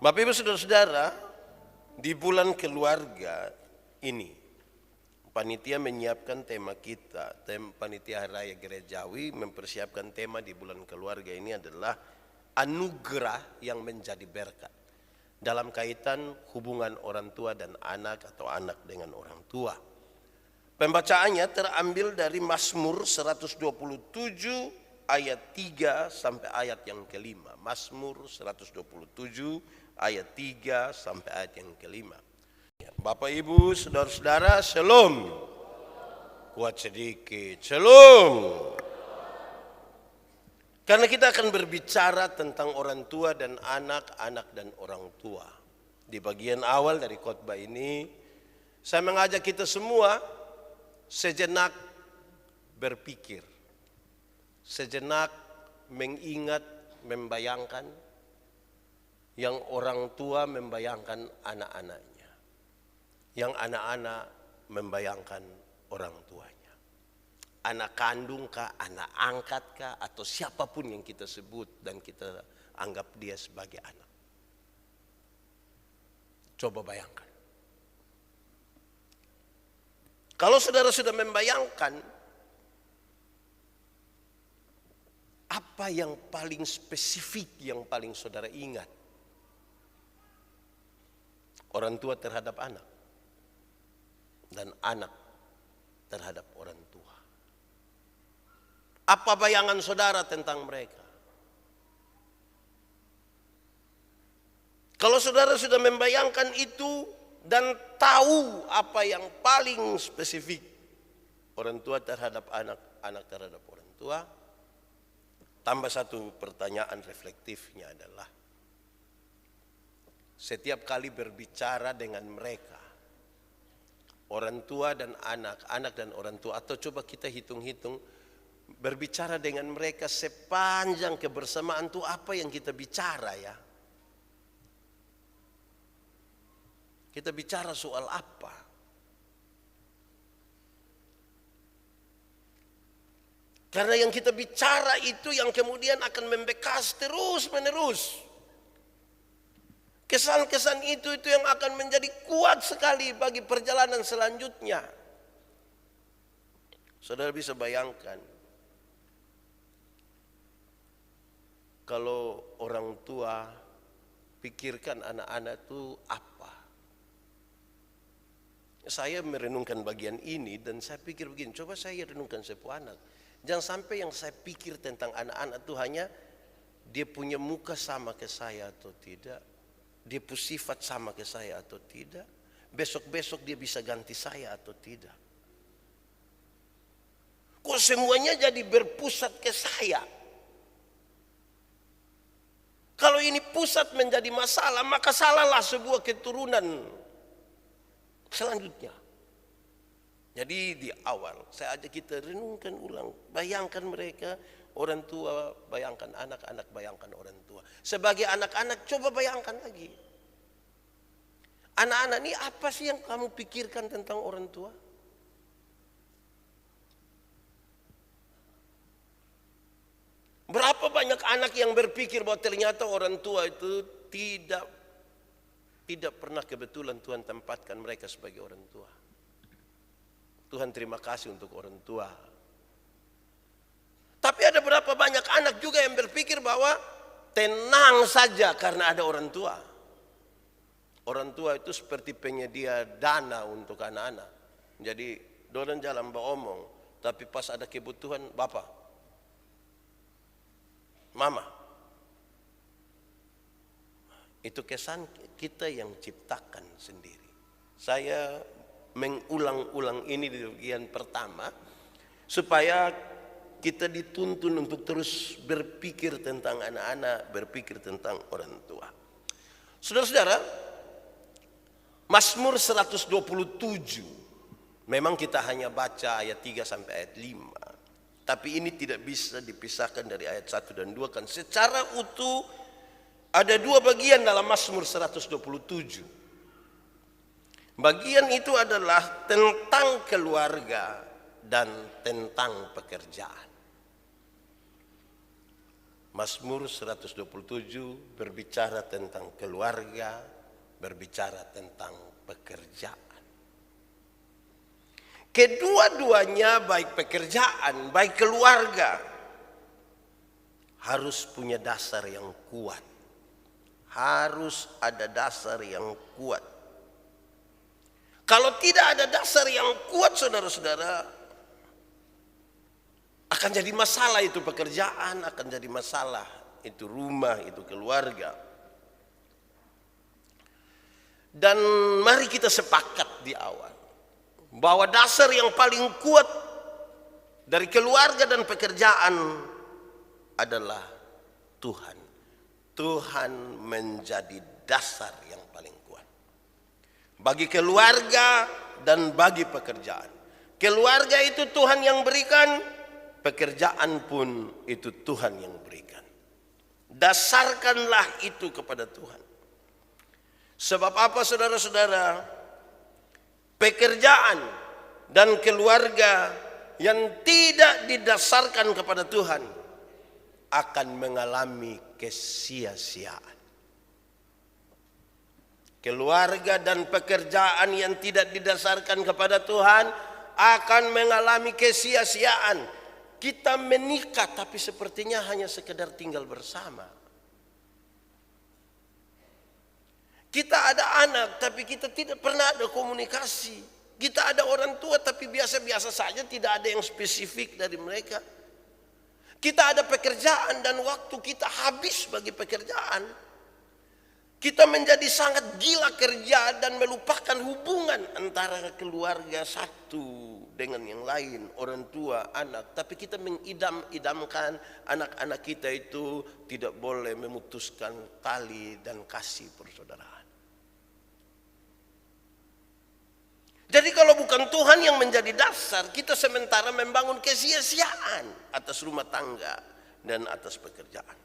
Bapak Ibu Saudara-saudara, di bulan keluarga ini panitia menyiapkan tema kita, panitia Hari Raya Gerejawi mempersiapkan tema di bulan keluarga ini adalah anugerah yang menjadi berkat dalam kaitan hubungan orang tua dan anak atau anak dengan orang tua. Pembacaannya terambil dari Mazmur 127 ayat 3 sampai ayat yang kelima. Mazmur 127 ayat 3 sampai ayat yang kelima. Bapak Ibu Saudara-saudara, shalom. Kuat sedikit, shalom. Karena kita akan berbicara tentang orang tua dan anak, anak dan orang tua. Di bagian awal dari khotbah ini, saya mengajak kita semua sejenak berpikir, sejenak mengingat, membayangkan yang orang tua membayangkan anak-anaknya, yang anak-anak membayangkan orang tuanya. Anak kandung kah, anak angkat kah, atau siapapun yang kita sebut dan kita anggap dia sebagai anak. Coba bayangkan. Kalau saudara sudah membayangkan, apa yang paling spesifik yang paling saudara ingat? Orang tua terhadap anak dan anak terhadap orang tua. Apa bayangan saudara tentang mereka? Kalau saudara sudah membayangkan itu dan tahu apa yang paling spesifik orang tua terhadap anak, anak terhadap orang tua, tambah satu pertanyaan reflektifnya adalah setiap kali berbicara dengan mereka, orang tua dan anak, anak dan orang tua, atau coba kita hitung-hitung, berbicara dengan mereka sepanjang kebersamaan itu apa yang kita bicara ya? Kita bicara soal apa? Karena yang kita bicara itu yang kemudian akan membekas terus menerus. Kesan-kesan itu yang akan menjadi kuat sekali bagi perjalanan selanjutnya. Saudara bisa bayangkan, kalau orang tua pikirkan anak-anak itu apa? Saya merenungkan bagian ini dan saya pikir begini, coba saya renungkan sebuah anak. Jangan sampai yang saya pikir tentang anak-anak itu hanya dia punya muka sama ke saya atau tidak, dia punya sifat sama ke saya atau tidak, besok-besok dia bisa ganti saya atau tidak. Kok semuanya jadi berpusat ke saya? Kalau ini pusat menjadi masalah, maka salahlah sebuah keturunan selanjutnya. Jadi di awal saya ajak kita renungkan ulang, bayangkan mereka orang tua, bayangkan anak-anak, bayangkan orang tua. Sebagai anak-anak coba bayangkan lagi. Anak-anak ini apa sih yang kamu pikirkan tentang orang tua? Berapa banyak anak yang berpikir bahwa ternyata orang tua itu tidak pernah kebetulan Tuhan tempatkan mereka sebagai orang tua. Tuhan terima kasih untuk orang tua. Tapi ada berapa banyak anak juga yang berpikir bahwa tenang saja karena ada orang tua. Orang tua itu seperti penyedia dana untuk anak-anak. Jadi dorang jalan beromong, tapi pas ada kebutuhan, bapak, mama. Itu kesan kita yang ciptakan sendiri. Saya mengulang-ulang ini di bagian pertama supaya kita dituntun untuk terus berpikir tentang anak-anak, berpikir tentang orang tua. Saudara-saudara, Mazmur 127 memang kita hanya baca ayat 3 sampai ayat 5. Tapi ini tidak bisa dipisahkan dari ayat 1 dan 2 kan secara utuh. Ada dua bagian dalam Mazmur 127. Bagian itu adalah tentang keluarga dan tentang pekerjaan. Mazmur 127 berbicara tentang keluarga, berbicara tentang pekerjaan. Kedua-duanya, baik pekerjaan, baik keluarga, harus punya dasar yang kuat. Harus ada dasar yang kuat. Kalau tidak ada dasar yang kuat, saudara-saudara, akan jadi masalah itu pekerjaan, akan jadi masalah itu rumah, itu keluarga. Dan mari kita sepakat di awal bahwa dasar yang paling kuat dari keluarga dan pekerjaan adalah Tuhan. Tuhan menjadi dasar yang paling kuat bagi keluarga dan bagi pekerjaan. Keluarga itu Tuhan yang berikan, pekerjaan pun itu Tuhan yang berikan. Dasarkanlah itu kepada Tuhan. Sebab apa, saudara-saudara? Pekerjaan dan keluarga yang tidak didasarkan kepada Tuhan akan mengalami kesia-siaan. Keluarga dan pekerjaan yang tidak didasarkan kepada Tuhan akan mengalami kesia-siaan. Kita menikah tapi sepertinya hanya sekedar tinggal bersama. Kita ada anak tapi kita tidak pernah ada komunikasi. Kita ada orang tua tapi biasa-biasa saja, tidak ada yang spesifik dari mereka. Kita ada pekerjaan dan waktu kita habis bagi pekerjaan. Kita menjadi sangat gila kerja dan melupakan hubungan antara keluarga satu dengan yang lain, orang tua, anak. Tapi kita mengidam-idamkan anak-anak kita itu tidak boleh memutuskan tali dan kasih persaudaraan. Jadi kalau bukan Tuhan yang menjadi dasar, kita sementara membangun kesia-siaan atas rumah tangga dan atas pekerjaan.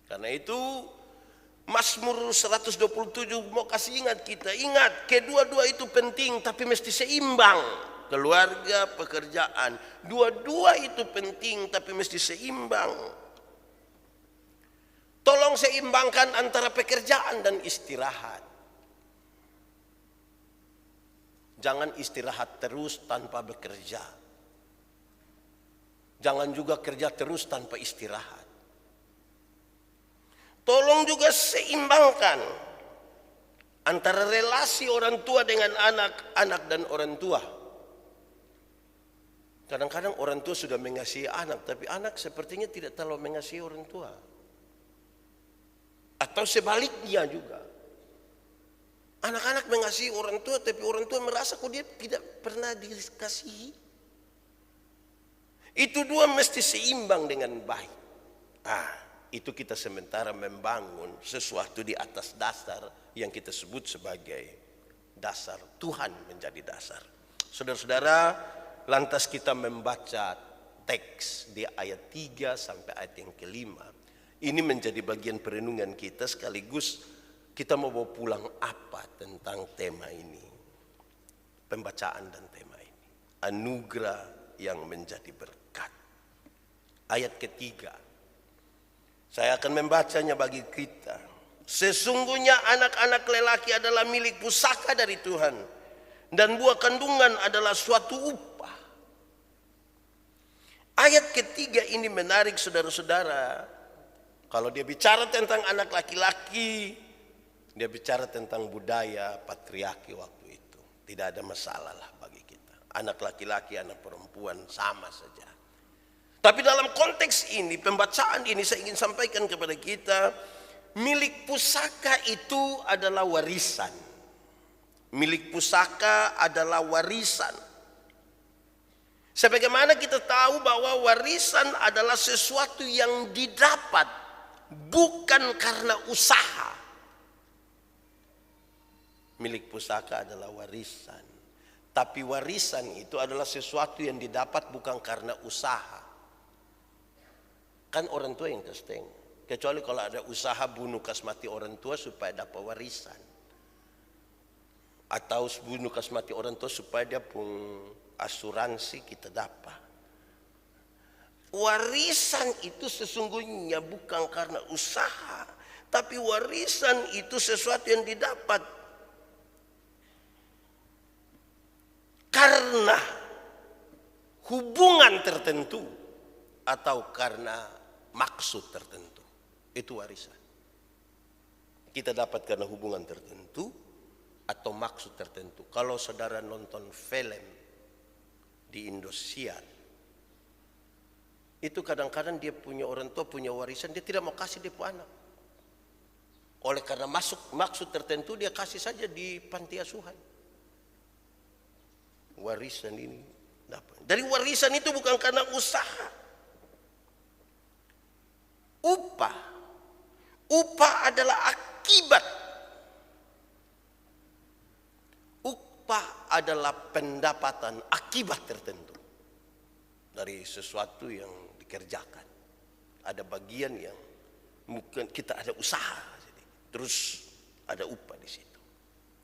Karena itu Mazmur 127 mau kasih ingat kita, ingat kedua-dua itu penting tapi mesti seimbang. Keluarga, pekerjaan, dua-dua itu penting tapi mesti seimbang. Tolong seimbangkan antara pekerjaan dan istirahat. Jangan istirahat terus tanpa bekerja. Jangan juga kerja terus tanpa istirahat. Tolong juga seimbangkan antara relasi orang tua dengan anak, anak dan orang tua. Kadang-kadang orang tua sudah mengasihi anak, tapi anak sepertinya tidak terlalu mengasihi orang tua. Atau sebaliknya juga. Anak-anak mengasihi orang tua, tapi orang tua merasa kok dia tidak pernah dikasihi. Itu dua mesti seimbang dengan baik. Itu kita sementara membangun sesuatu di atas dasar yang kita sebut sebagai dasar. Tuhan menjadi dasar. Saudara-saudara, lantas kita membaca teks di ayat 3 sampai ayat yang kelima. Ini menjadi bagian perenungan kita, sekaligus kita mau bawa pulang apa tentang tema ini. Pembacaan dan tema ini. Anugerah yang menjadi berkat. Ayat ketiga. Saya akan membacanya bagi kita. Sesungguhnya anak-anak lelaki adalah milik pusaka dari Tuhan. Dan buah kandungan adalah suatu upah. Ayat ketiga ini menarik, saudara-saudara. Kalau dia bicara tentang anak laki-laki, dia bicara tentang budaya patriarki waktu itu. Tidak ada masalah lah bagi kita. Anak laki-laki, anak perempuan sama saja. Tapi dalam konteks ini, pembacaan ini saya ingin sampaikan kepada kita, milik pusaka itu adalah warisan. Milik pusaka adalah warisan. Sebagaimana kita tahu bahwa warisan adalah sesuatu yang didapat bukan karena usaha. Milik pusaka adalah warisan. Tapi warisan itu adalah sesuatu yang didapat bukan karena usaha. Kan orang tua yang kasih. Kecuali kalau ada usaha bunuh kas mati orang tua supaya dapat warisan. Atau bunuh kas mati orang tua supaya dia pun asuransi kita dapat. Warisan itu sesungguhnya bukan karena usaha, tapi warisan itu sesuatu yang didapat karena hubungan tertentu atau karena maksud tertentu. Itu warisan. Kita dapat karena hubungan tertentu atau maksud tertentu. Kalau saudara nonton film di Indosiar, itu kadang-kadang dia punya orang tua, punya warisan, dia tidak mau kasih dia punya anak. Oleh karena maksud tertentu dia kasih saja di panti asuhan. Warisan ini dapat. Dari warisan itu bukan karena usaha. Upah adalah akibat. Upah adalah pendapatan akibat tertentu dari sesuatu yang dikerjakan. Ada bagian yang mungkin kita ada usaha, terus ada upah di situ.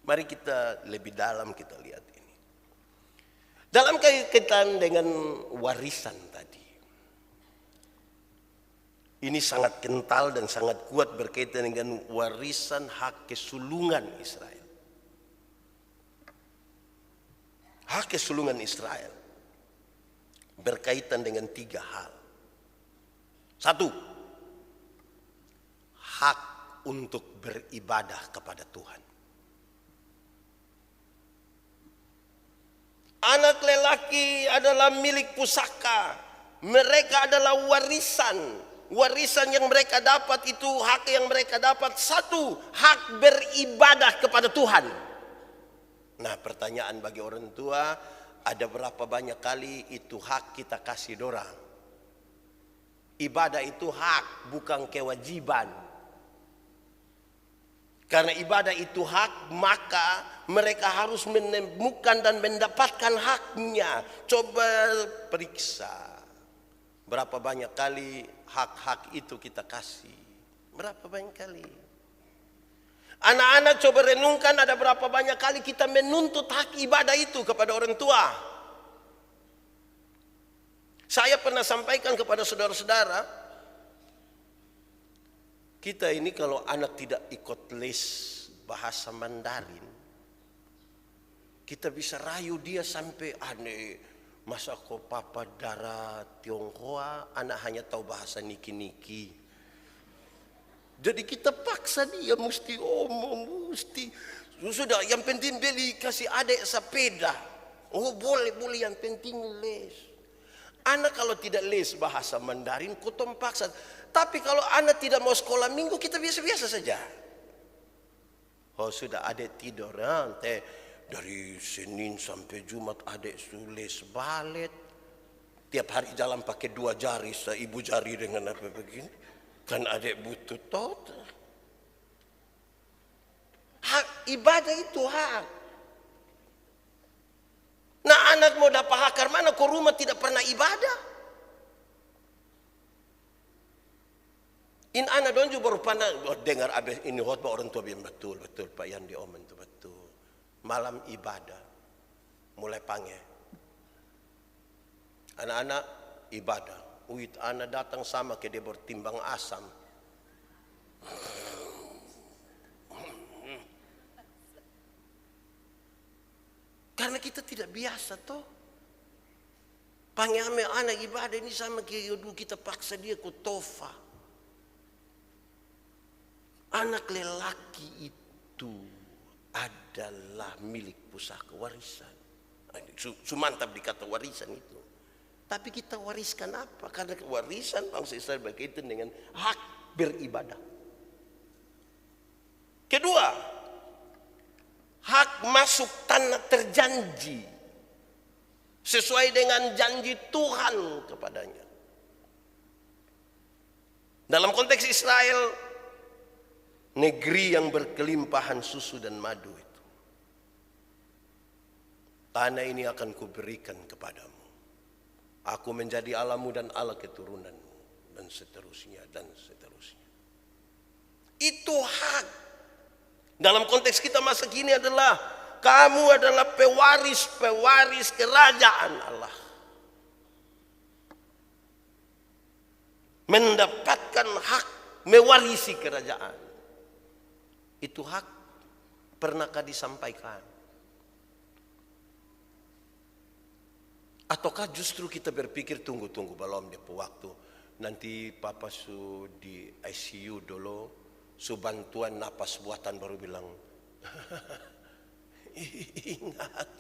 Mari kita lebih dalam kita lihat ini. Dalam kaitan dengan warisan tadi, ini sangat kental dan sangat kuat berkaitan dengan warisan hak kesulungan Israel. Hak kesulungan Israel berkaitan dengan 3 hal. 1, hak untuk beribadah kepada Tuhan. Anak lelaki adalah milik pusaka. Mereka adalah warisan. Warisan yang mereka dapat itu, hak yang mereka dapat. 1, hak beribadah kepada Tuhan. Nah, pertanyaan bagi orang tua, ada berapa banyak kali itu hak kita kasih dorang? Ibadah itu hak, bukan kewajiban. Karena ibadah itu hak, maka mereka harus menemukan dan mendapatkan haknya. Coba periksa berapa banyak kali hak-hak itu kita kasih. Berapa banyak kali? Anak-anak coba renungkan, ada berapa banyak kali kita menuntut hak ibadah itu kepada orang tua. Saya pernah sampaikan kepada saudara-saudara, kita ini kalau anak tidak ikut les bahasa Mandarin, kita bisa rayu dia sampai aneh. Masa kok papa darah Tionghoa, anak hanya tahu bahasa niki-niki. Jadi kita paksa dia mesti omong, mesti. Sudah, yang penting beli kasih adik sepeda. Oh boleh, yang penting les. Anak kalau tidak les bahasa Mandarin, kotong paksa. Tapi kalau anak tidak mau sekolah minggu, kita biasa-biasa saja. Oh sudah, adik tidur. Dari Senin sampai Jumat adik les balet. Tiap hari jalan pakai 2 jari, seibu jari dengan apa begini. Kan adik butuh total. Hak ibadah itu hak. Nah, anak mau dapat hak karena mana kau rumah tidak pernah ibadah? In anak don juga baru pandang, dengar abis ini khotbah orang tua bilang betul Pak Yandi Omen itu betul. Malam ibadah mulai panggil. Anak-anak ibadah. Uit anak datang sama ke dia bertimbang asam. Karena kita tidak biasa toh. Panggil anak ibadah ini sama kayak dulu kita paksa dia ke tofa. Anak lelaki itu adalah milik pusaka warisan. Mantap dikata warisan itu. Tapi kita wariskan apa? Karena warisan bangsa Israel berkaitan dengan hak beribadah. Kedua, hak masuk tanah terjanji sesuai dengan janji Tuhan kepadanya. Dalam konteks Israel, negeri yang berkelimpahan susu dan madu itu. Tanah ini akan kuberikan kepadamu. Aku menjadi Allahmu dan Allah keturunanmu. Dan seterusnya, dan seterusnya. Itu hak. Dalam konteks kita masa kini adalah, kamu adalah pewaris kerajaan Allah. mendapatkan hak mewarisi kerajaan. Itu hak pernahkah disampaikan? Ataukah justru kita berpikir tunggu belum dia waktu, nanti papa su di ICU dulu, su bantuan napas buatan baru bilang, ingat,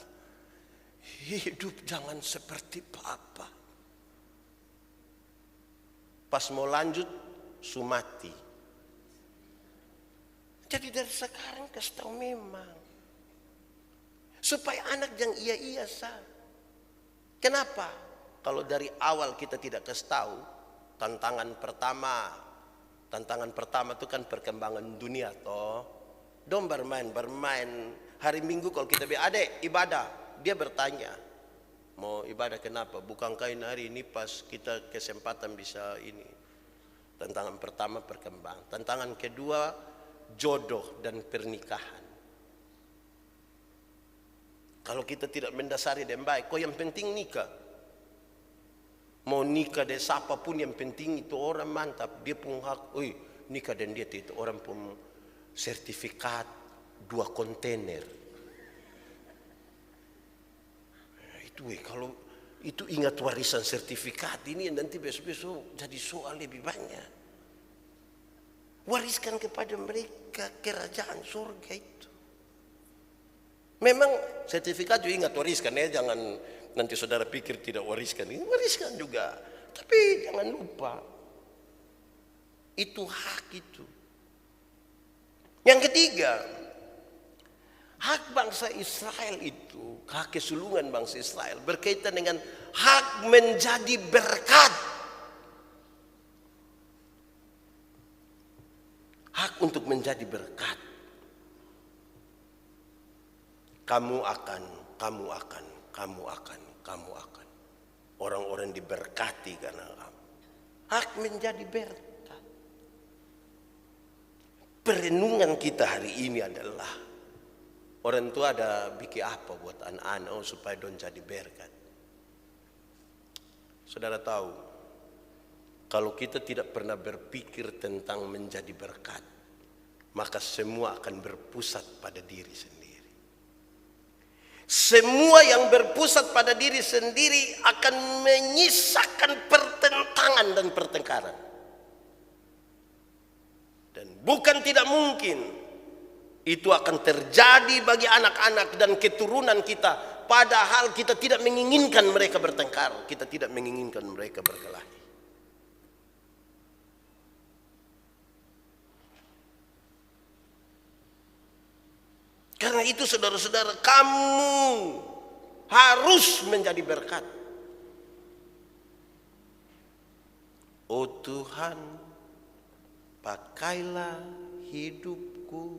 hidup jangan seperti papa. Pas mau lanjut, su mati. Jadi dari sekarang kasih tahu memang, supaya anak yang iya sah. Kenapa? Kalau dari awal kita tidak kasih tahu, tantangan pertama itu kan perkembangan dunia toh. Dong bermain hari Minggu kalau kita bilang adek ibadah, dia bertanya mau ibadah kenapa? Bukankah ini hari ini pas kita kesempatan bisa ini. Tantangan pertama perkembangan, tantangan kedua jodoh dan pernikahan. Kalau kita tidak mendasari dengan baik, kok yang penting nikah. Mau nikah dengan siapapun yang penting itu orang mantap. Dia pun hak, nikah dan dia itu orang pun sertifikat 2 kontainer. Itu kalau itu ingat warisan sertifikat ini nanti besok-besok jadi soal lebih banyak. Wariskan kepada mereka kerajaan surga itu. Memang sertifikat juga ingat wariskan ya, jangan nanti saudara pikir tidak wariskan. Wariskan juga, tapi jangan lupa itu hak itu. Yang ketiga, hak bangsa Israel itu, hak kesulungan bangsa Israel berkaitan dengan hak menjadi berkat. Hak untuk menjadi berkat. Kamu akan. Orang-orang diberkati karena kamu. Hak menjadi berkat. Perenungan kita hari ini adalah orang tua ada bikin apa buat anak-anak supaya don jadi berkat. Saudara tahu, kalau kita tidak pernah berpikir tentang menjadi berkat, maka semua akan berpusat pada diri sendiri. Semua yang berpusat pada diri sendiri akan menyisakan pertentangan dan pertengkaran. Dan bukan tidak mungkin itu akan terjadi bagi anak-anak dan keturunan kita. Padahal kita tidak menginginkan mereka bertengkar. Kita tidak menginginkan mereka berkelahi. Karena itu saudara-saudara, kamu harus menjadi berkat. Oh Tuhan, pakailah hidupku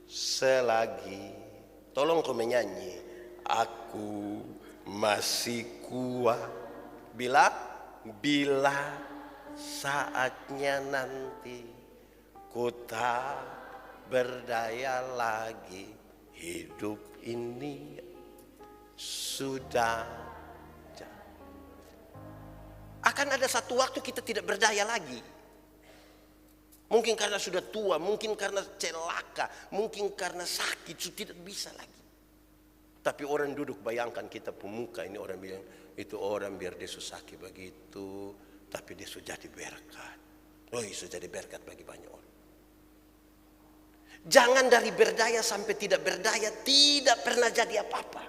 selagi, tolong kau menyanyi, aku masih kuat. Bila saatnya nanti ku tak berdaya lagi, hidup ini sudah akan ada satu waktu kita tidak berdaya lagi. Mungkin karena sudah tua, mungkin karena celaka, mungkin karena sakit, sudah tidak bisa lagi. Tapi orang duduk bayangkan kita pemuka ini, orang bilang itu orang biar dia sakit begitu, tapi dia sudah jadi berkat. Sudah jadi berkat bagi banyak orang. Jangan dari berdaya sampai tidak berdaya, tidak pernah jadi apa-apa.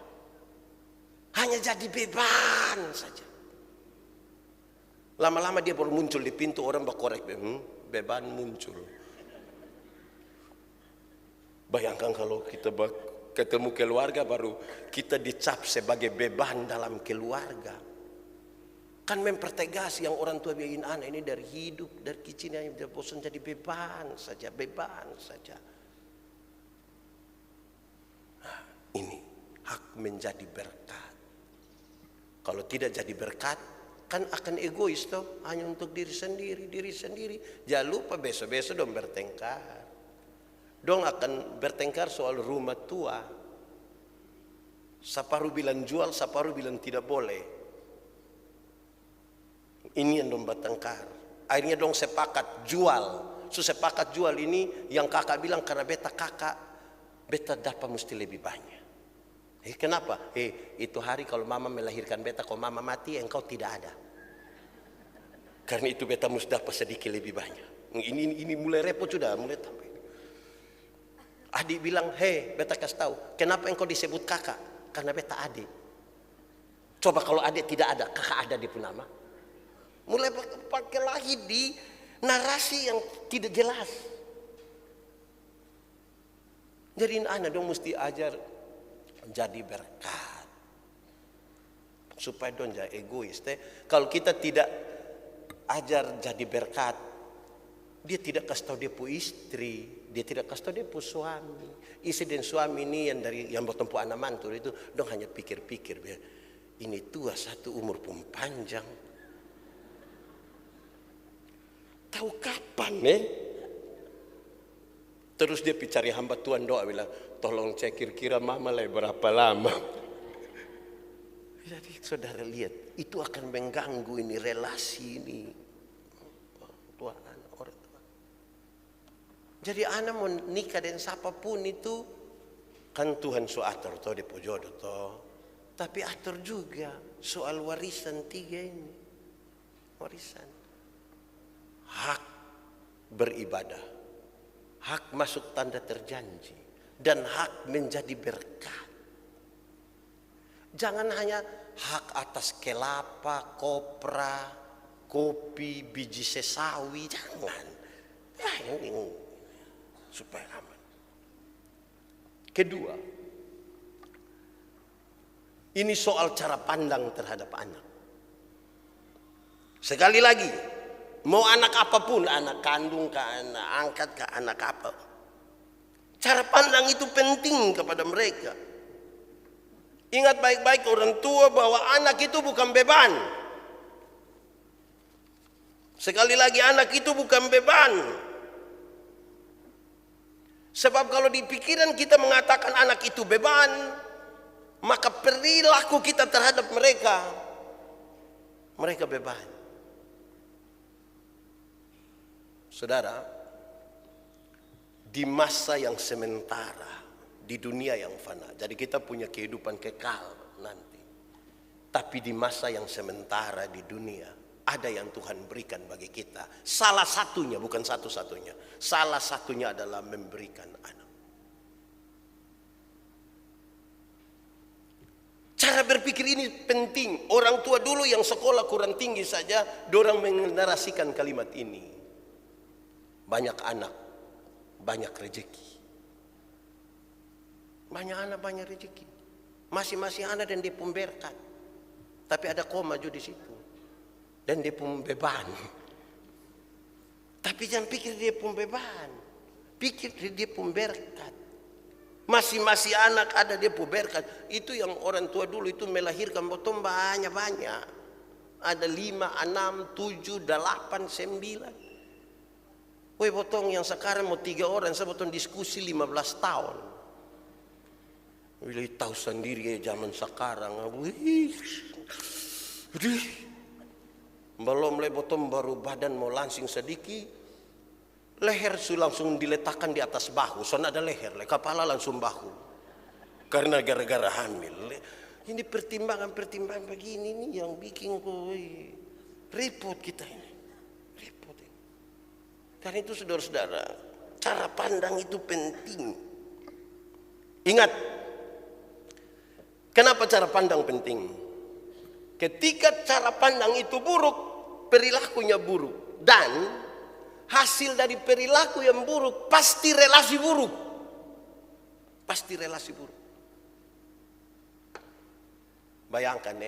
Hanya jadi beban saja. Lama-lama dia baru muncul di pintu, orang berkorek, beban muncul. Bayangkan kalau kita ketemu keluarga baru kita dicap sebagai beban dalam keluarga. Kan mempertegas yang orang tua biayain anak ini dari hidup, dari kecilnya dia bosan jadi beban saja. Ini hak menjadi berkat. Kalau tidak jadi berkat, kan akan egois toh, hanya untuk diri sendiri. Jangan lupa besok-besok dong bertengkar. Dong akan bertengkar soal rumah tua. Saparu bilang jual, saparu bilang tidak boleh. Ini yang dong bertengkar. Akhirnya dong sepakat jual. Sepakat jual ini yang kakak bilang karena beta kakak, beta dapat mesti lebih banyak. Kenapa? Itu hari kalau mama melahirkan beta, kalau mama mati engkau tidak ada. Karena itu beta mesti dapat sedikit lebih banyak. Ini mulai repot sudah, mulai tambah. Adik bilang, beta kasih tahu, kenapa engkau disebut kakak? Karena beta adik. Coba kalau adik tidak ada, kakak ada di nama. Mulai pakai lagi di narasi yang tidak jelas. Jadi anak dong mesti ajar jadi berkat. Supaya dong jangan egois. Kalau kita tidak ajar jadi berkat, dia tidak kasih tahu dia pu istri, dia tidak kasih tahu dia pu suami. Istri dan suami ini yang bertemu anak mantu itu dong hanya pikir-pikir, ini tua satu umur pun panjang. Tahu kapan Terus dia cari hamba Tuhan doa bilang, tolong cek kira-kira mama lah berapa lama. Jadi saudara lihat, itu akan mengganggu ini relasi ini. Orang tua. Jadi anak mau nikah dengan siapapun itu, kan Tuhan so atur toh dia jodoh toh. Tapi atur juga soal warisan 3 ini. Warisan. Hak beribadah, hak masuk tanda terjanji, dan hak menjadi berkat. Jangan hanya hak atas kelapa, kopra, kopi, biji sesawi, jangan. Ini supaya aman. Kedua, ini soal cara pandang terhadap anak. Sekali lagi, mau anak apapun, anak kandung, ke anak angkat, ke anak apa. Cara pandang itu penting kepada mereka. Ingat baik-baik orang tua bahwa anak itu bukan beban. Sekali lagi, anak itu bukan beban. Sebab kalau di pikiran kita mengatakan anak itu beban, maka perilaku kita terhadap mereka beban. Saudara, di masa yang sementara, di dunia yang fana, jadi kita punya kehidupan kekal nanti. Tapi di masa yang sementara di dunia, ada yang Tuhan berikan bagi kita. Salah satunya, bukan satu-satunya, salah satunya adalah memberikan anak. Cara berpikir ini penting. Orang tua dulu yang sekolah kurang tinggi saja, dorang mengenarasikan kalimat ini. Banyak anak, banyak rezeki. Banyak anak, banyak rezeki. Masing-masing anak dan dia pun berkat. Tapi ada koma juga di situ. Dan dia pun beban. Tapi jangan pikir dia pun beban. Pikir dia pun berkat. Masing-masing anak ada dia pun berkat. Itu yang orang tua dulu itu melahirkan botol banyak-banyak. Ada 5, 6, 7, 8, 9. Woi potong yang sekarang mau 3 orang, saya potong diskusi 15 tahun. Willy tahu sendiri ya zaman sekarang. Belum mulai potong baru badan mau langsing sedikit, leher su langsung diletakkan di atas bahu. Soalnya ada leher, kepala langsung bahu. Karena gara-gara hamil. Ini pertimbangan begini nih yang bikin repot kita ini. Karena itu saudara-saudara, cara pandang itu penting. Ingat, kenapa cara pandang penting? Ketika cara pandang itu buruk, perilakunya buruk. Dan hasil dari perilaku yang buruk, pasti relasi buruk. Pasti relasi buruk. Bayangkan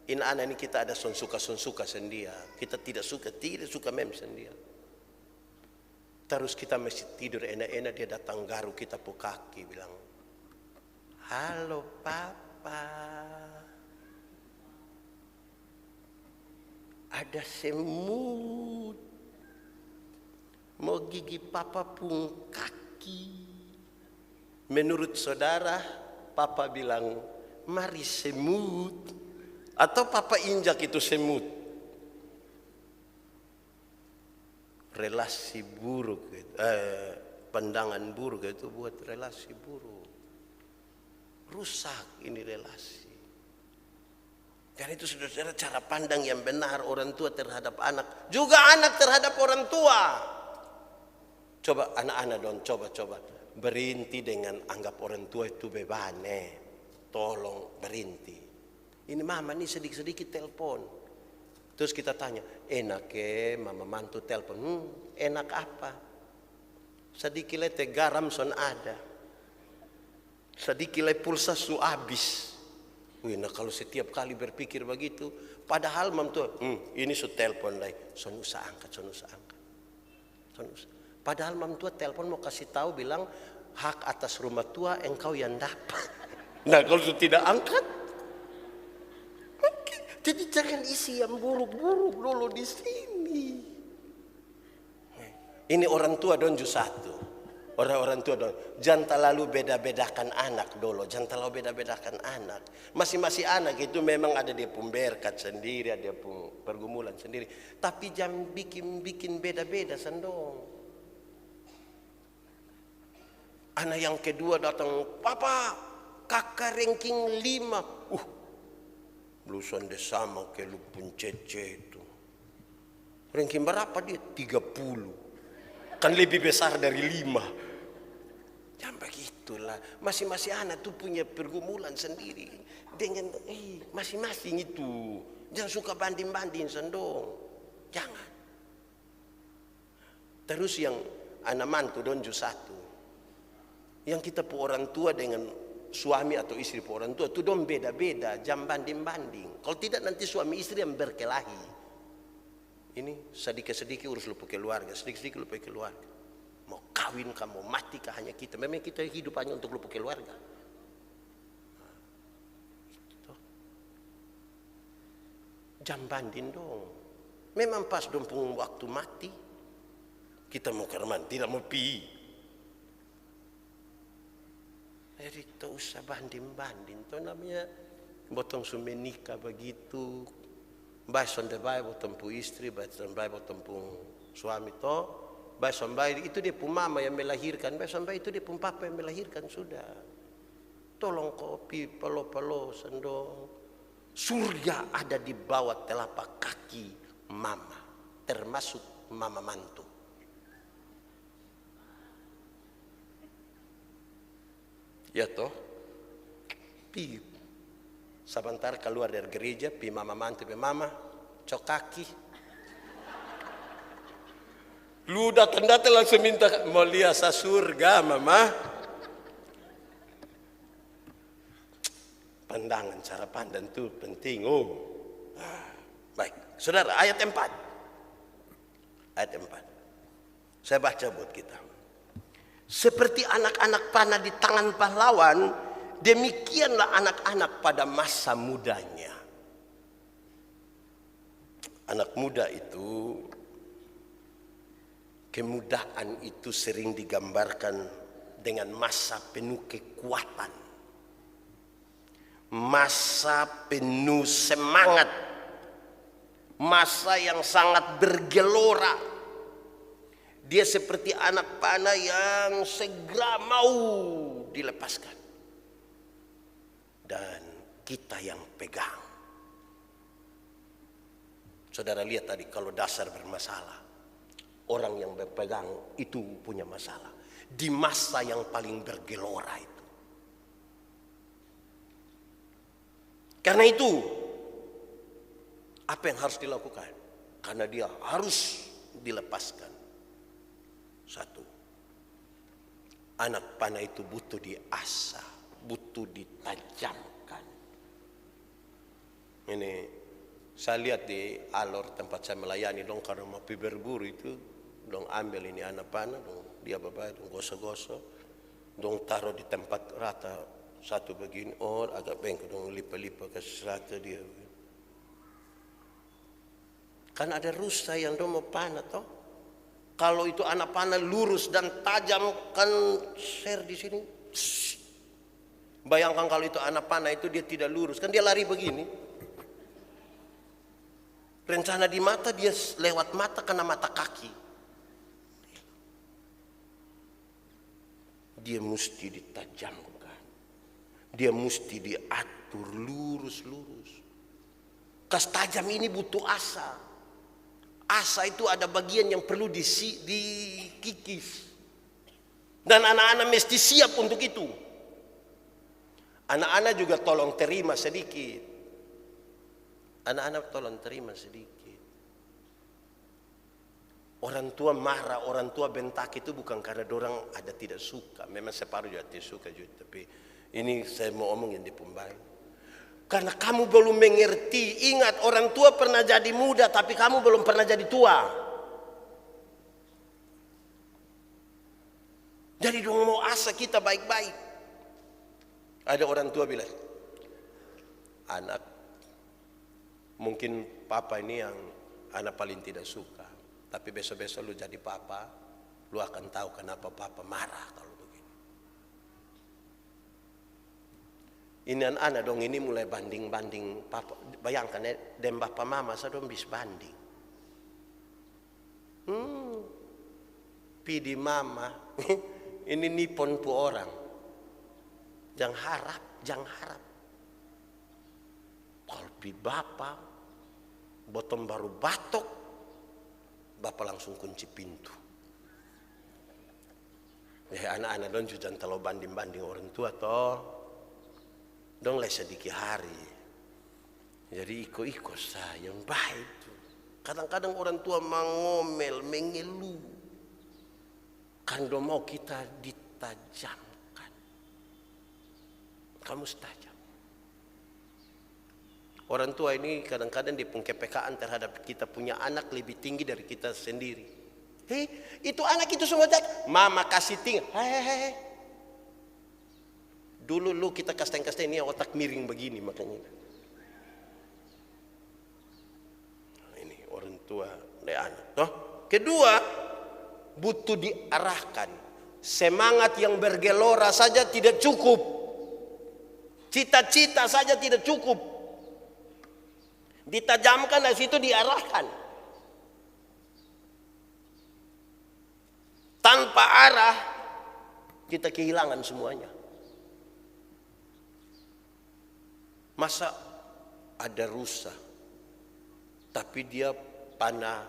in anak ini kita ada sonsuka sendia. Kita tidak suka mem sendia. Terus kita mesti tidur enak-enak, dia datang garu kita pu kaki bilang, halo papa, ada semut mau gigi papa pun kaki. Menurut saudara, papa bilang, mari semut, atau papa injak itu semut? relasi buruk, pandangan buruk itu buat relasi buruk. Rusak ini relasi. Karena itu saudara, cara pandang yang benar orang tua terhadap anak, juga anak terhadap orang tua. Coba anak-anak dong, coba berhenti dengan anggap orang tua itu bebane. Tolong berhenti. Ini mama nih sedikit-sedikit telepon. Terus kita tanya, enak mama mantu telepon. Enak apa? Sedikit lete garam son ada. Sedikit lete pulsa su habis. Nah kalau setiap kali berpikir begitu, padahal mam tua, ini su telepon lagi, son usah angkat. Padahal mam tua telepon mau kasih tahu bilang hak atas rumah tua engkau yang dapat. Nah kalau su tidak angkat, jadi jangan isi yang buruk-buruk dulu di sini. Ini orang tua donju satu. Orang tua dong, jangan terlalu beda-bedakan anak dulu, jangan terlalu beda-bedakan anak. Masing-masing anak itu memang ada dia pun berkat sendiri, ada dia pun pergumulan sendiri. Tapi jangan bikin beda-beda sendong. Anak yang kedua datang, papa, kakak ranking 5. Bluson dia sama kayak lu pun cece itu. Ranking berapa dia? 30. Kan lebih besar dari 5. Jangan begitulah. Masing-masing anak tuh punya pergumulan sendiri. Dengan masing-masing itu. Jangan suka banding-banding sendong. Jangan. Terus yang anak mantu donju satu. Yang kita pu orang tua dengan suami atau istri pu orang tua itu dong beda-beda. Jangan banding-banding. Kalau tidak nanti suami istri yang berkelahi. Ini sedikit-sedikit urus lupa keluarga. Sedikit-sedikit lupa keluarga. Mau kawin kamu, mati kah hanya kita. Memang kita hidup hanya untuk lupa keluarga. Jangan banding dong. Memang pas dong pun waktu mati. Kita mau kerman, tidak mau pi. Jadi tak usah banding-banding. Itu namanya botong sumenika begitu. Baik sondai botong pu istri, baik sondai botong pu suami to. Baik sondai itu dia pu mama yang melahirkan, baik sondai itu dia pu papa yang melahirkan sudah. Tolong kopi pelo-pelo sendong. Surga ada di bawah telapak kaki mama, termasuk mama mantu. Ya toh, pi sebentar keluar dari gereja, pi mama mantu, pi mama cok kaki. Lu datang-datang langsung minta mau lihat surga mama. Pandangan, cara pandang itu penting. Baik, saudara, ayat 4. Ayat 4. Saya baca buat kita. Seperti anak-anak panah di tangan pahlawan, demikianlah anak-anak pada masa mudanya. Anak muda itu, kemudahan itu sering digambarkan dengan masa penuh kekuatan. Masa penuh semangat. Masa yang sangat bergelora. Dia seperti anak panah yang segera mau dilepaskan. Dan kita yang pegang. Saudara lihat tadi kalau dasar bermasalah. Orang yang berpegang itu punya masalah. Di masa yang paling bergelora itu. Karena itu, apa yang harus dilakukan? Karena dia harus dilepaskan. Satu, anak panah itu butuh diasah, butuh ditajamkan. Ini saya lihat di Alor tempat saya melayani dong, karena mau pi berburu itu dong ambil ini anak panah dong dia bapak dong gosok-gosok dong taruh di tempat rata satu begini agak bengkok dong lipat-lipat ke rata dia. Kan ada rusa yang dong mau panah toh. Kalau itu anak panah lurus dan tajam kan share di sini. Bayangkan kalau itu anak panah itu dia tidak lurus, kan dia lari begini. Rencana di mata dia lewat mata kena mata kaki. dia mesti ditajamkan. Dia mesti diatur lurus-lurus. Kas tajam ini butuh asa. Asa itu ada bagian yang perlu dikikis. Dan anak-anak mesti siap untuk itu. Anak-anak juga tolong terima sedikit. Anak-anak tolong terima sedikit. Orang tua marah, orang tua bentak itu bukan karena dorang ada tidak suka. Memang separuh juga tidak suka juga. Tapi ini saya mau omongin di pembaik. Karena kamu belum mengerti. Ingat, orang tua pernah jadi muda, tapi kamu belum pernah jadi tua. Jadi dong mau asa kita baik-baik. Ada orang tua bilang, anak, mungkin papa ini yang anak paling tidak suka. Tapi besok-besok lu jadi papa, lu akan tahu kenapa papa marah kalau begini. Ini anak dong ini mulai banding-banding papa. Bayangkan ya, dan bapak mama saya dong bis banding. Pidi mama, ini nipon pu orang. Jangan harap. Kalau pi bapak, bottom baru batok, bapak langsung kunci pintu. Ya anak-anak dong jangan terlalu banding-banding orang tua toh. Dong lah sedikit hari. Jadi iko-iko sayang baik tuh. Kadang-kadang orang tua mengomel, mengeluh. Kan dong mau kita ditajamkan. Kamu setajam. Orang tua ini kadang-kadang di pengkepekaan terhadap kita punya anak lebih tinggi dari kita sendiri. Hei, itu anak itu semua jak. Mama kasih tinggi. Hehehe. Dulu lu kita kasteng-kasteng ini otak miring begini makanya. Nah, ini orang tua dan anak. Toh? Kedua, butuh diarahkan. Semangat yang bergelora saja tidak cukup. Cita-cita saja tidak cukup. Ditajamkan dari situ diarahkan. Tanpa arah kita kehilangan semuanya. Masa ada rusa tapi dia panah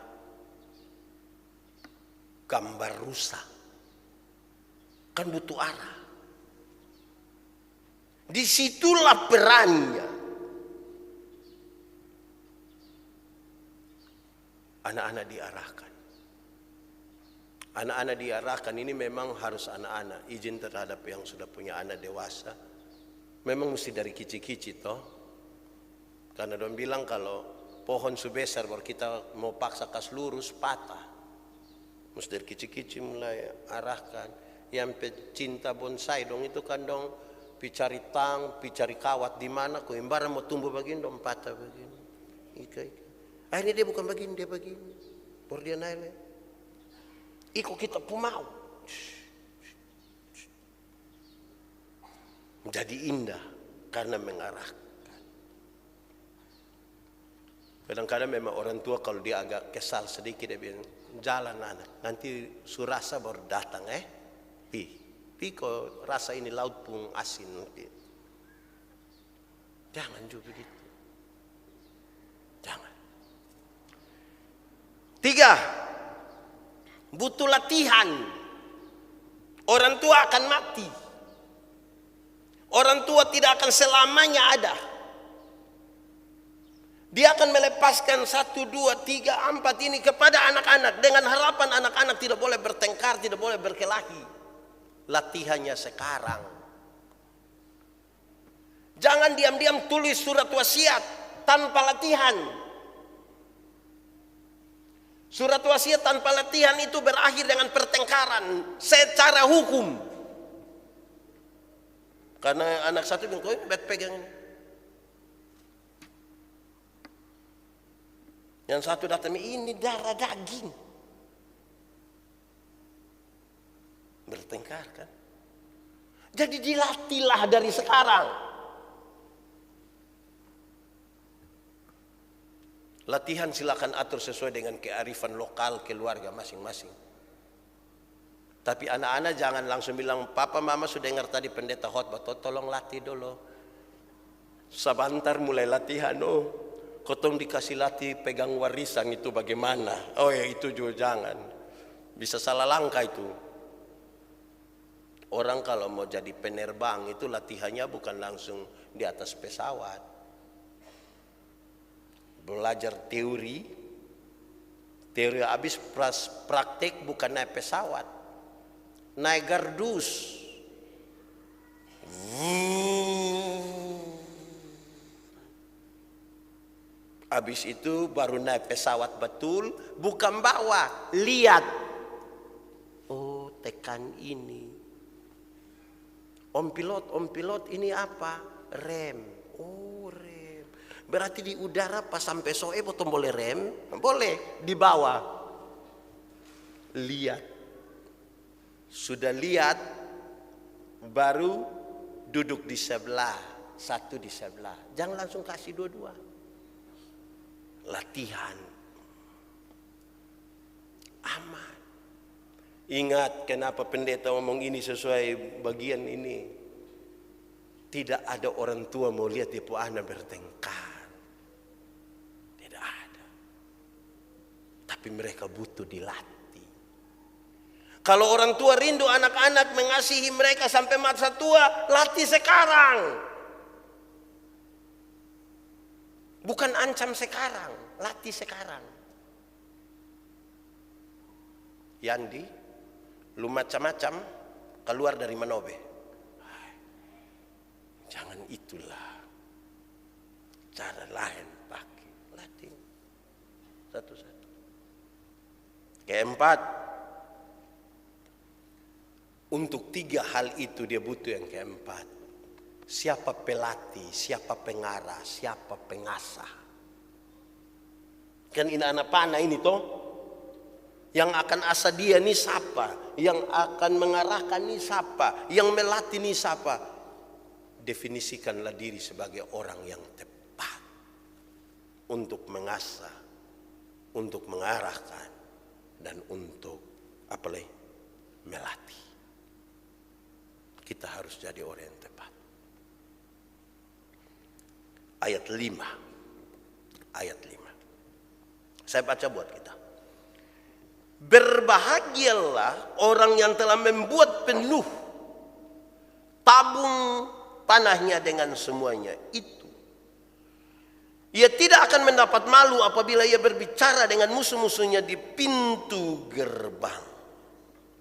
gambar rusa. Kan butuh arah. Disitulah perannya. Anak-anak diarahkan. Anak-anak diarahkan ini memang harus anak-anak. Izin terhadap yang sudah punya anak dewasa. Memang mesti dari kicik-kicik toh. Karena dia bilang kalau pohon sebesar baru kita mau paksa kas lurus patah. Mesti dari kicik-kicik mulai arahkan. Yang pecinta bonsai dong itu kan dong picari picari kawat di mana kok embarang mau tumbuh begini dong patah begini. Ika. Akhirnya dia bukan begini, dia begini. Baru dia naik. Iko kita pumau. Jadi indah karena mengarahkan. Kadang-kadang memang orang tua kalau dia agak kesal sedikit dia bilang, jalan anak, nanti surasa baru datang Pi kok rasa ini laut pun asin. Jangan juga begitu. Jangan. 3, butuh latihan. Orang tua akan mati. Orang tua tidak akan selamanya ada. Dia akan melepaskan 1, 2, 3, 4 ini kepada anak-anak. Dengan harapan anak-anak tidak boleh bertengkar, tidak boleh berkelahi. Latihannya sekarang. Jangan diam-diam tulis surat wasiat tanpa latihan. Surat wasiat tanpa latihan itu berakhir dengan pertengkaran secara hukum. Karena anak satu bilang, kau ini pegang ini. Yang satu datang, ini darah daging. Bertengkar kan. Jadi dilatihlah dari sekarang. Latihan silakan atur sesuai dengan kearifan lokal keluarga masing-masing. Tapi anak-anak jangan langsung bilang, papa mama sudah dengar tadi pendeta khotbah, tolong latih dulu. Sebentar mulai latihan, kotong dikasih latih pegang warisan itu bagaimana. Oh ya itu juga jangan. Bisa salah langkah itu. Orang kalau mau jadi penerbang itu latihannya bukan langsung di atas pesawat. Belajar teori habis praktek bukan naik pesawat. Naik gardus. Habis itu baru naik pesawat betul, bukan bawa, lihat. Oh, tekan ini. Om pilot ini apa? Rem. Oh, rem. Berarti di udara pas sampai soe potong boleh rem? Boleh, di bawah. Lihat. Sudah lihat, baru duduk di sebelah, satu di sebelah. Jangan langsung kasih dua-dua. Latihan. Aman. Ingat kenapa pendeta ngomong ini sesuai bagian ini. Tidak ada orang tua mau lihat ibu anak bertengkar. Tidak ada. Tapi mereka butuh dilatih. Kalau orang tua rindu anak-anak mengasihi mereka sampai masa tua, latih sekarang. Bukan ancam sekarang, latih sekarang. Yandi, lu macam-macam keluar dari Manobe. Jangan itulah. Cara lain pakai, latih. Satu-satu. Keempat, untuk 3 hal itu dia butuh yang keempat. Siapa pelatih, siapa pengarah, siapa pengasah. Kan ini anak panah ini toh. Yang akan asah dia nih siapa? Yang akan mengarahkan nih siapa? Yang melatih nih siapa? Definisikanlah diri sebagai orang yang tepat. Untuk mengasah, untuk mengarahkan, dan untuk apa lagi? Melatih. Kita harus jadi orang yang tepat. Ayat 5. Ayat 5. Saya baca buat kita. Berbahagialah orang yang telah membuat penuh tabung panahnya dengan semuanya itu. Ia tidak akan mendapat malu apabila ia berbicara dengan musuh-musuhnya di pintu gerbang.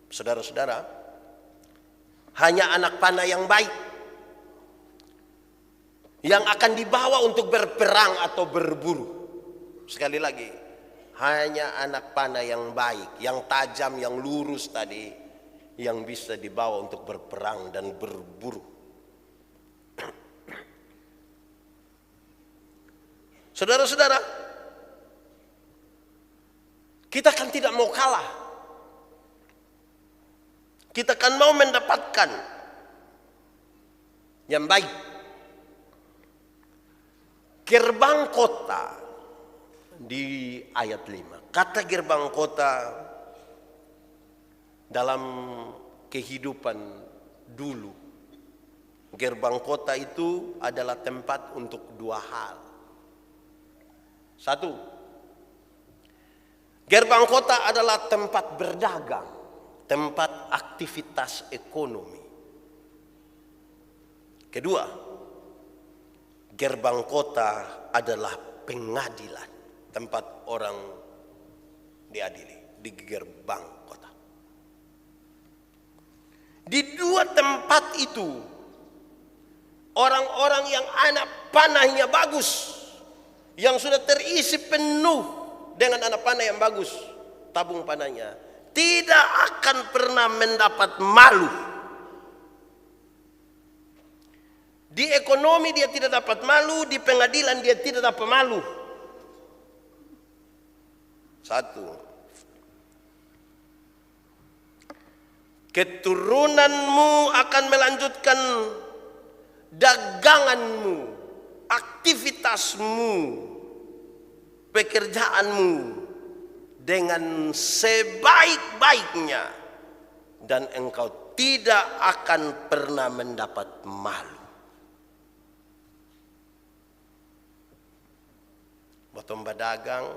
Saudara-saudara, hanya anak panah yang baik yang akan dibawa untuk berperang atau berburu. Sekali lagi, hanya anak panah yang baik, yang tajam, yang lurus tadi, yang bisa dibawa untuk berperang dan berburu. Saudara-saudara, kita kan tidak mau kalah. Kita kan mau mendapatkan yang baik. Gerbang kota di ayat 5. Kata gerbang kota dalam kehidupan dulu. Gerbang kota itu adalah tempat untuk 2 hal. 1. Gerbang kota adalah tempat berdagang. Tempat aktivitas ekonomi. Kedua, gerbang kota adalah pengadilan. Tempat orang diadili. Di gerbang kota. Di 2 tempat itu, orang-orang yang anak panahnya bagus, yang sudah terisi penuh dengan anak panah yang bagus, tabung panahnya, tidak akan pernah mendapat malu. Di ekonomi dia tidak dapat malu, di pengadilan dia tidak dapat malu. 1. Keturunanmu akan melanjutkan daganganmu, aktivitasmu, pekerjaanmu dengan sebaik-baiknya dan engkau tidak akan pernah mendapat malu. Botong badagang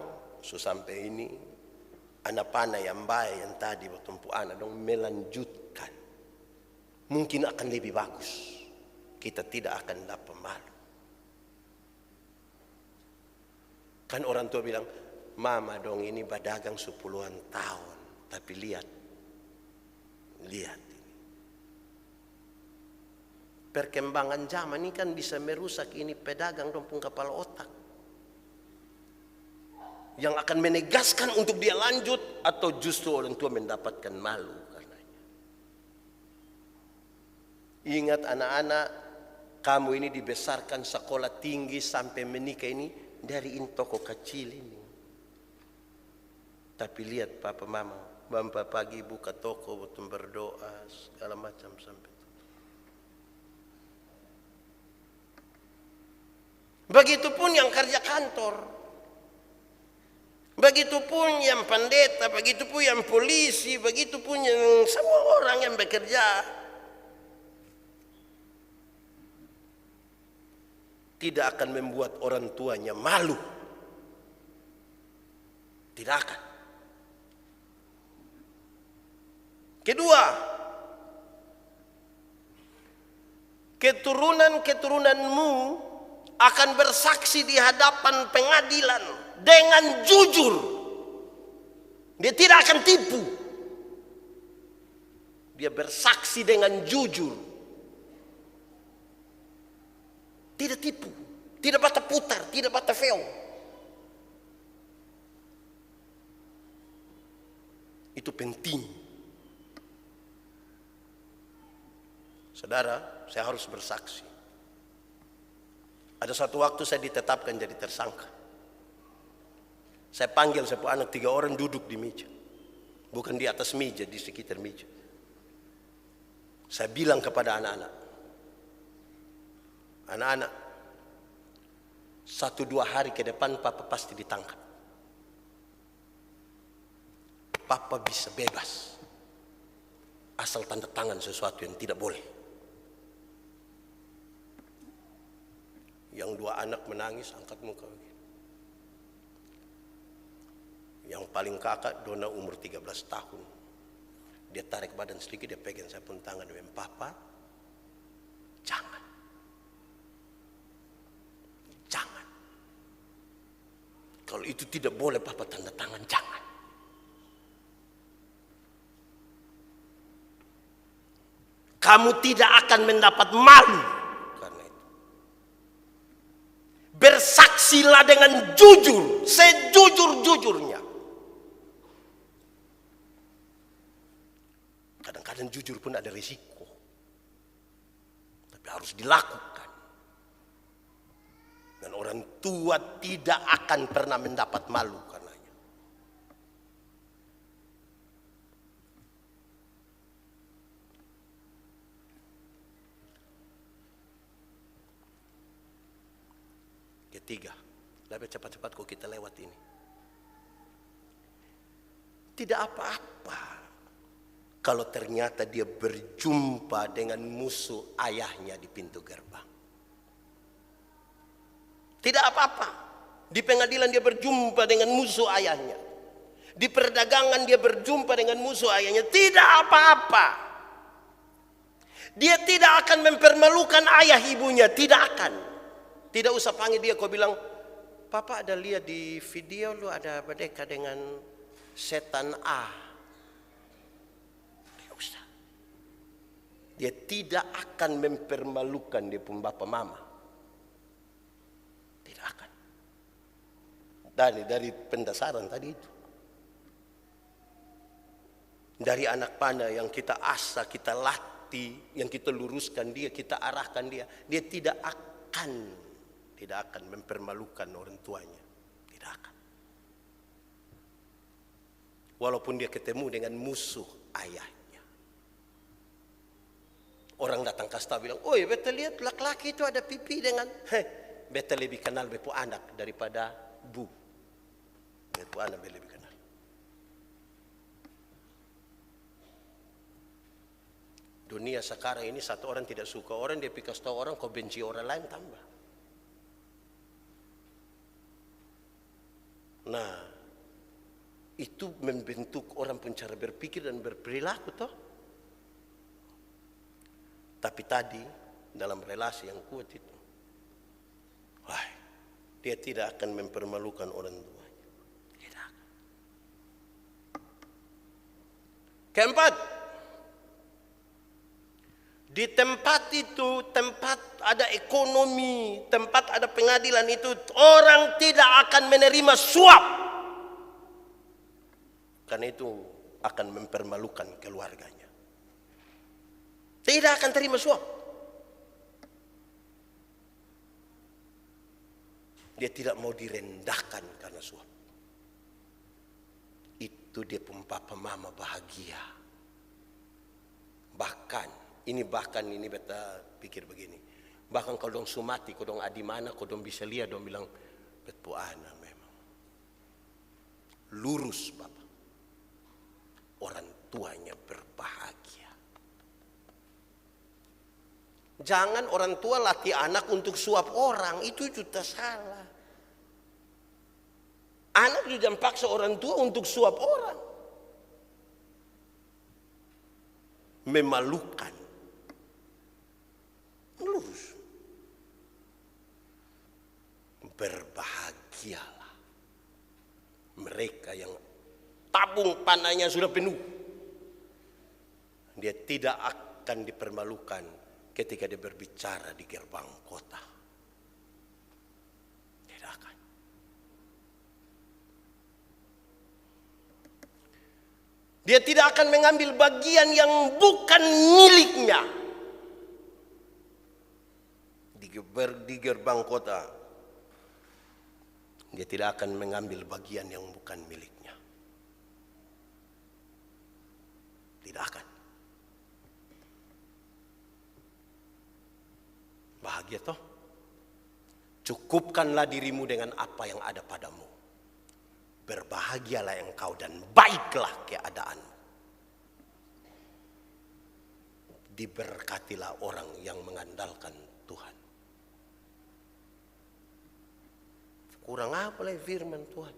sampai ini anak pana yang baik yang tadi botong pu anak dong melanjutkan, mungkin akan lebih bagus. Kita tidak akan dapat malu. Kan orang tua bilang, mama dong ini badagang 10-an tahun, tapi lihat ini. Perkembangan zaman ini kan bisa merusak ini pedagang dong pun kepala otak. Yang akan menegaskan untuk dia lanjut, atau justru orang tua mendapatkan malu karenanya. Ingat anak-anak, kamu ini dibesarkan sekolah tinggi sampai menikah ini dari toko kecil ini. Tapi lihat papa mama, bampa pagi buka toko, betul berdoa segala macam sampai. Begitupun yang kerja kantor. Begitupun yang pendeta, begitupun yang polisi, begitupun yang semua orang yang bekerja. Tidak akan membuat orang tuanya malu. Tidak akan. Kedua, keturunan-keturunanmu akan bersaksi di hadapan pengadilan dengan jujur. Dia tidak akan tipu. Dia bersaksi dengan jujur. Tidak tipu, tidak bata putar, tidak bata feong. Itu penting. Saudara, saya harus bersaksi. Ada satu waktu saya ditetapkan jadi tersangka. Saya panggil sepupu anak 3 orang duduk di meja. Bukan di atas meja, di sekitar meja. Saya bilang kepada anak-anak. Anak-anak, 1-2 hari ke depan papa pasti ditangkap. Papa bisa bebas. Asal tanda tangan sesuatu yang tidak boleh. Yang 2 anak menangis, angkat muka. Yang paling kakak, Dona umur 13 tahun. Dia tarik badan sedikit, dia pegang saya pun tangan. Dia bilang, papa, jangan. Jangan. Kalau itu tidak boleh, papa tanda tangan, jangan. Kamu tidak akan mendapat malu karena itu. Bersaksilah dengan jujur, sejujur-jujurnya. Kadang-kadang jujur pun ada risiko. Tapi harus dilakukan. Dan orang tua tidak akan pernah mendapat malu karenanya. Ketiga, lebih cepat-cepat kok kita lewat ini. Tidak apa-apa kalau ternyata dia berjumpa dengan musuh ayahnya di pintu gerbang. Tidak apa-apa. Di pengadilan dia berjumpa dengan musuh ayahnya. Di perdagangan dia berjumpa dengan musuh ayahnya. Tidak apa-apa. Dia tidak akan mempermalukan ayah ibunya. Tidak akan. Tidak usah panggil dia. Kau bilang, papa ada lihat di video lu ada berdeka dengan setan A. Dia tidak akan mempermalukan dia pun bapak mama. Tidak akan. Dari pendasaran tadi itu. Dari anak panah yang kita asah, kita latih, yang kita luruskan dia, kita arahkan dia. Dia tidak akan mempermalukan orang tuanya. Tidak akan. Walaupun dia ketemu dengan musuh ayahnya. Orang datang kasta bilang, oi beta lihat laki-laki itu ada pipi dengan, beta lebih kenal bepu anak daripada bu. Bepu anak lebih kenal. Dunia sekarang ini satu orang tidak suka orang, dia pikas tahu orang, kau benci orang lain tambah. Nah, itu membentuk orang pun cara berpikir dan berperilaku toh. Tapi tadi dalam relasi yang kuat itu, wah, dia tidak akan mempermalukan orang tuanya. Tidak. Keempat, di tempat itu, tempat ada ekonomi, tempat ada pengadilan itu, orang tidak akan menerima suap. Karena itu akan mempermalukan keluarganya. Tidak akan terima suap. Dia tidak mau direndahkan karena suap. Itu dia pun papa mama bahagia. Bahkan ini beta pikir begini. Bahkan kalau dong sumati, kalau dong adi mana, kalau dong bisa lihat, dong bilang, betu ana memang lurus papa. Orang tuanya berbahagia. Jangan orang tua latih anak untuk suap orang, itu juga salah. Anak juga paksa orang tua untuk suap orang. Memalukan. Lurus. Berbahagialah mereka yang tabung panahnya sudah penuh. Dia tidak akan dipermalukan ketika dia berbicara di gerbang kota. Tidak akan. Dia tidak akan mengambil bagian yang bukan miliknya. Di gerbang kota, dia tidak akan mengambil bagian yang bukan miliknya. Tidak akan. Bahagia toh? Cukupkanlah dirimu dengan apa yang ada padamu. Berbahagialah engkau dan baiklah keadaanmu. Diberkatilah orang yang mengandalkan Tuhan. Kurang apa lagi firman Tuhan?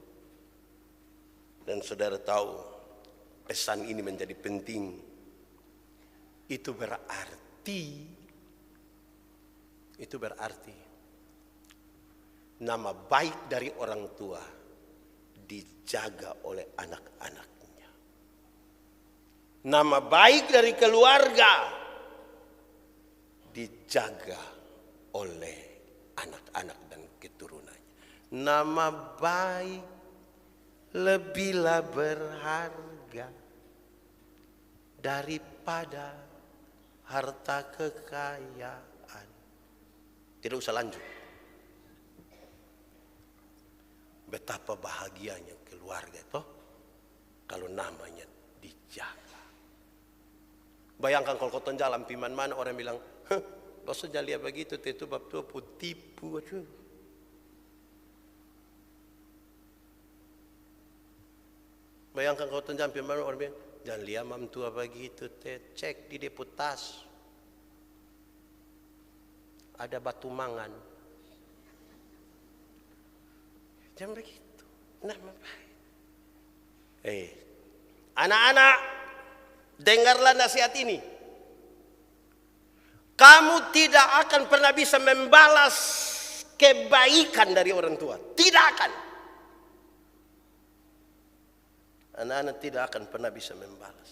Dan saudara tahu, pesan ini menjadi penting. Itu berarti nama baik dari orang tua dijaga oleh anak-anaknya. Nama baik dari keluarga dijaga oleh anak-anak dan keturunannya. Nama baik lebihlah berharga daripada harta kekayaan. Tidak usah lanjut. Betapa bahagianya keluarga itu kalau namanya dijaga. Bayangkan kalau kau jalan piman mana orang bilang, kau saja lihat begitu, itu bab tua tipu. Bayangkan kalau jalan piman mana orang bilang, jangan lihat mam tua begitu, cek di deputas. Ada batu mangan. Jangan begitu. Anak-anak, dengarlah nasihat ini. Kamu tidak akan pernah bisa membalas kebaikan dari orang tua. Tidak akan. Anak-anak tidak akan pernah bisa membalas.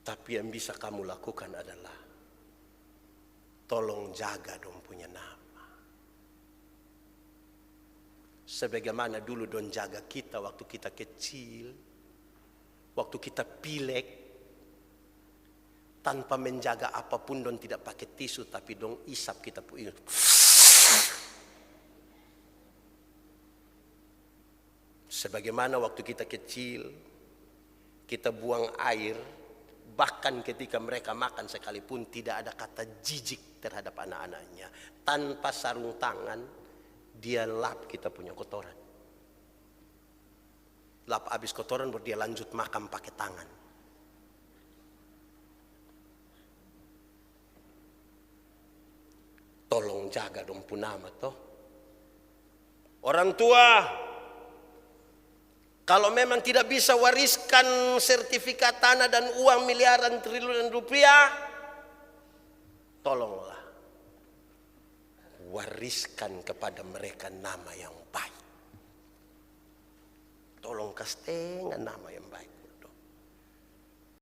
Tapi yang bisa kamu lakukan adalah tolong jaga dong punya nama. Sebagaimana dulu dong jaga kita waktu kita kecil. Waktu kita pilek. Tanpa menjaga apapun dong tidak pakai tisu. Tapi dong isap kita punya. Sebagaimana waktu kita kecil. Kita buang air. Bahkan ketika mereka makan sekalipun tidak ada kata jijik terhadap anak-anaknya. Tanpa sarung tangan. Dia lap kita punya kotoran. Lap habis kotoran baru dia lanjut makan pakai tangan. tolong jaga dong punama toh. Orang tua, kalau memang tidak bisa wariskan sertifikat tanah dan uang miliaran triliunan rupiah, tolonglah wariskan kepada mereka nama yang baik. Tolong kasih nama yang baik.